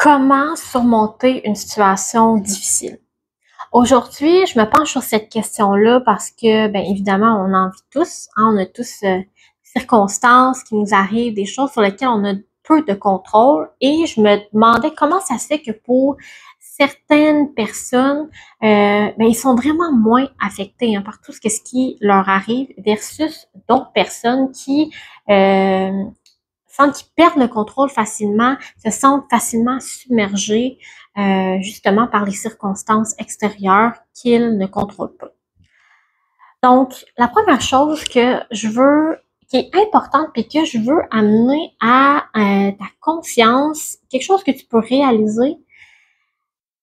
Comment surmonter une situation difficile? Aujourd'hui, je me penche sur cette question-là parce que, bien évidemment, on en vit tous, hein, on a tous circonstances qui nous arrivent, des choses sur lesquelles on a peu de contrôle. Et je me demandais comment ça se fait que pour certaines personnes, ben, ils sont vraiment moins affectés hein, par tout ce qui leur arrive versus d'autres personnes qui sentent qu'ils perdent le contrôle facilement, se sentent facilement submergés justement par les circonstances extérieures qu'ils ne contrôlent pas. Donc, la première chose que je veux, qui est importante et que je veux amener à ta conscience, quelque chose que tu peux réaliser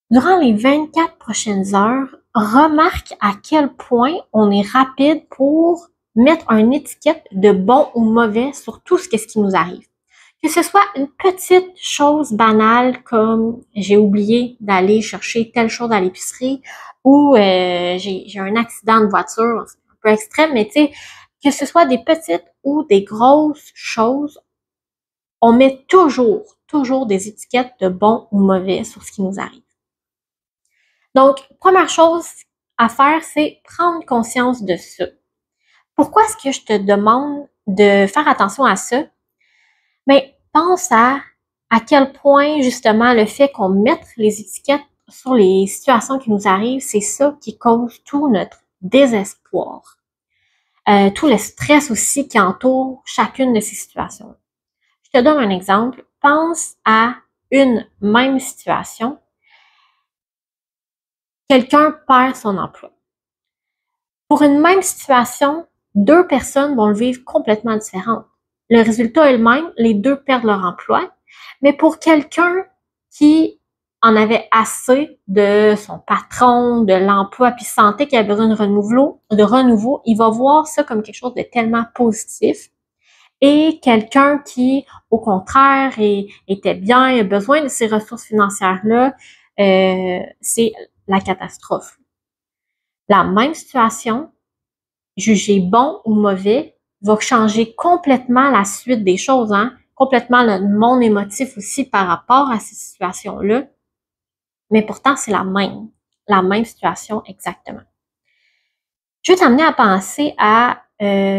durant les 24 prochaines heures, remarque à quel point on est rapide pour mettre une étiquette de bon ou mauvais sur tout ce qui nous arrive. Que ce soit une petite chose banale comme j'ai oublié d'aller chercher telle chose à l'épicerie ou j'ai un accident de voiture, c'est un peu extrême, mais tu sais, que ce soit des petites ou des grosses choses, on met toujours des étiquettes de bon ou mauvais sur ce qui nous arrive. Donc, première chose à faire, c'est prendre conscience de ça. Pourquoi est-ce que je te demande de faire attention à ça? Mais pense à quel point, justement, le fait qu'on mette les étiquettes sur les situations qui nous arrivent, c'est ça qui cause tout notre désespoir. Tout le stress aussi qui entoure chacune de ces situations. Je te donne un exemple. Pense à une même situation. Quelqu'un perd son emploi. Pour une même situation, deux personnes vont le vivre complètement différemment. Le résultat est le même, les deux perdent leur emploi, mais pour quelqu'un qui en avait assez de son patron, de l'emploi, puis sentait qu'il avait besoin de renouveau, il va voir ça comme quelque chose de tellement positif. Et quelqu'un qui, au contraire, était bien, a besoin de ces ressources financières-là, c'est la catastrophe. La même situation, jugé bon ou mauvais, va changer complètement la suite des choses, hein? Complètement le monde émotif aussi par rapport à ces situations-là. Mais pourtant, c'est la même situation exactement. Je vais t'amener à penser à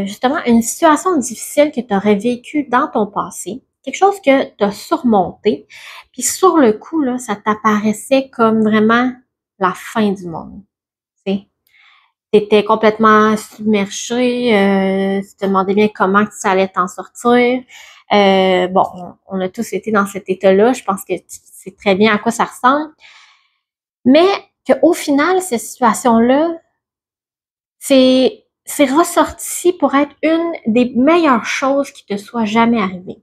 justement une situation difficile que tu aurais vécue dans ton passé, quelque chose que tu as surmonté, puis sur le coup, là, ça t'apparaissait comme vraiment la fin du monde. Tu étais complètement submergé, tu te demandais bien comment tu allais t'en sortir. Bon, on a tous été dans cet état-là, je pense que tu sais très bien à quoi ça ressemble. Mais qu'au final, cette situation-là, c'est ressorti pour être une des meilleures choses qui te soit jamais arrivée.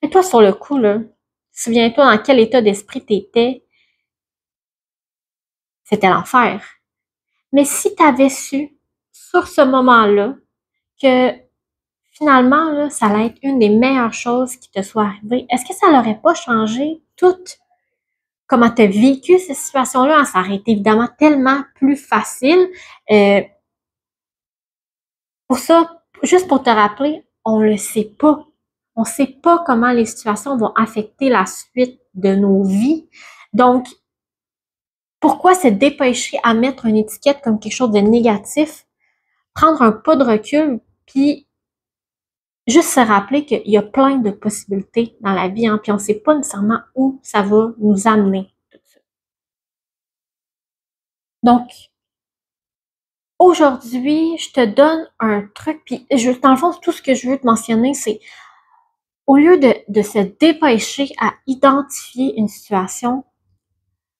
Et toi, sur le coup, là, souviens-toi dans quel état d'esprit t'étais. C'était l'enfer. Mais si tu avais su, sur ce moment-là, que finalement, là, ça allait être une des meilleures choses qui te soit arrivée, est-ce que ça n'aurait pas changé tout comment tu as vécu cette situation-là? Ça aurait été évidemment tellement plus facile. Pour ça, juste pour te rappeler, on le sait pas. On sait pas comment les situations vont affecter la suite de nos vies. Donc, pourquoi se dépêcher à mettre une étiquette comme quelque chose de négatif? Prendre un pas de recul, puis juste se rappeler qu'il y a plein de possibilités dans la vie, hein, puis on sait pas nécessairement où ça va nous amener, tout ça. Donc, aujourd'hui, je te donne un truc, puis dans le fond, tout ce que je veux te mentionner, c'est au lieu de se dépêcher à identifier une situation,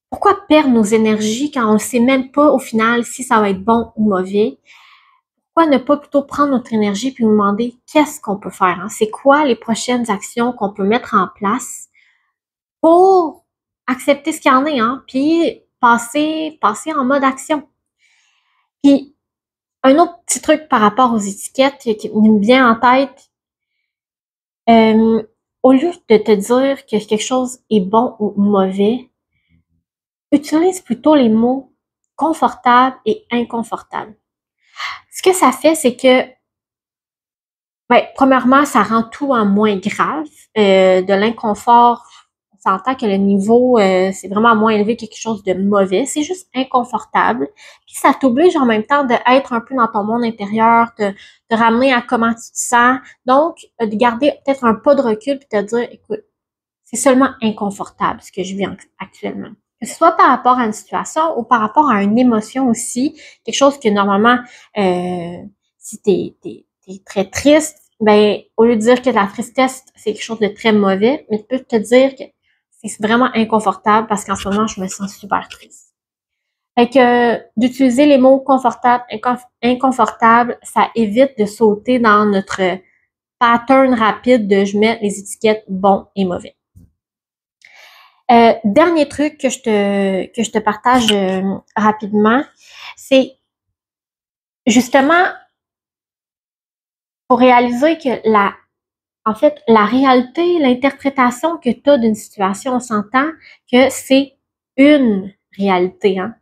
pourquoi perdre nos énergies quand on ne sait même pas au final si ça va être bon ou mauvais? Pourquoi ne pas plutôt prendre notre énergie puis nous demander qu'est-ce qu'on peut faire? Hein? C'est quoi les prochaines actions qu'on peut mettre en place pour accepter ce qu'il y en a, hein? Puis passer en mode action. Puis un autre petit truc par rapport aux étiquettes qui me vient en tête, au lieu de te dire que quelque chose est bon ou mauvais, utilise plutôt les mots confortable et inconfortable. Ce que ça fait, c'est que, ben, premièrement, ça rend tout en moins grave. De l'inconfort, s'entend que le niveau, c'est vraiment moins élevé que quelque chose de mauvais. C'est juste inconfortable. Puis ça t'oblige en même temps d'être un peu dans ton monde intérieur, te ramener à comment tu te sens. Donc, de garder peut-être un pas de recul puis te dire, écoute, c'est seulement inconfortable ce que je vis actuellement. Que ce soit par rapport à une situation ou par rapport à une émotion aussi, quelque chose que normalement, si t'es très triste, ben au lieu de dire que la tristesse, c'est quelque chose de très mauvais, mais tu peux te dire que c'est vraiment inconfortable parce qu'en ce moment, je me sens super triste. Fait que d'utiliser les mots confortable, inconfortable, ça évite de sauter dans notre pattern rapide de je mets les étiquettes bon et mauvais. Dernier truc que je te partage rapidement, c'est justement pour réaliser que en fait, la réalité, l'interprétation que tu as d'une situation, on s'entend que c'est une réalité, hein.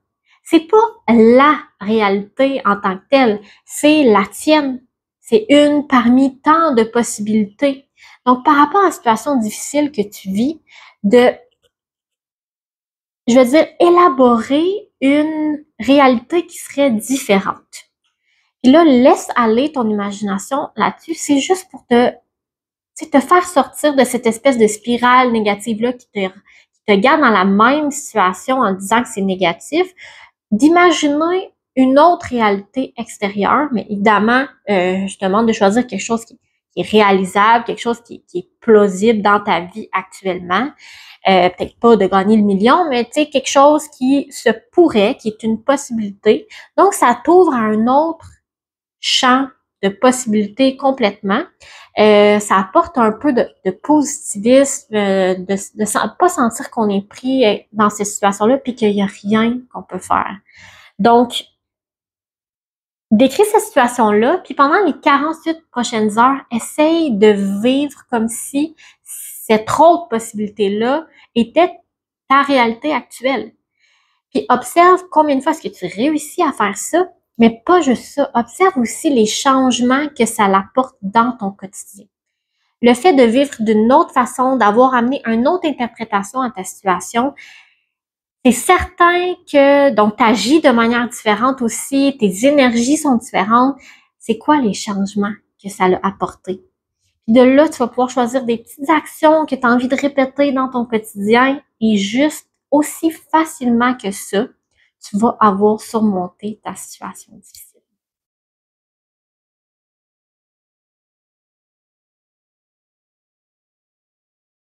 C'est pas la réalité en tant que telle, c'est la tienne. C'est une parmi tant de possibilités. Donc, par rapport à une situation difficile que tu vis, je veux dire, élaborer une réalité qui serait différente. Puis là, laisse aller ton imagination là-dessus. C'est juste pour te faire sortir de cette espèce de spirale négative-là qui te garde dans la même situation en disant que c'est négatif, d'imaginer une autre réalité extérieure, mais évidemment, je te demande de choisir quelque chose qui est réalisable, quelque chose qui est plausible dans ta vie actuellement. Peut-être pas de gagner le million, mais tu sais, quelque chose qui se pourrait, qui est une possibilité. Donc, ça t'ouvre à un autre champ de possibilités complètement. Ça apporte un peu de positivisme, de pas sentir qu'on est pris dans ces situations-là puis qu'il y a rien qu'on peut faire. Donc, décris cette situation-là, puis pendant les 48 prochaines heures, essaye de vivre comme si cette autre possibilité-là était ta réalité actuelle. Puis observe combien de fois est-ce que tu réussis à faire ça, mais pas juste ça. Observe aussi les changements que ça apporte dans ton quotidien. Le fait de vivre d'une autre façon, d'avoir amené une autre interprétation à ta situation, c'est certain que donc tu agis de manière différente aussi, tes énergies sont différentes. C'est quoi les changements que ça a apporté? Puis de là, tu vas pouvoir choisir des petites actions que tu as envie de répéter dans ton quotidien et juste aussi facilement que ça, tu vas avoir surmonté ta situation difficile.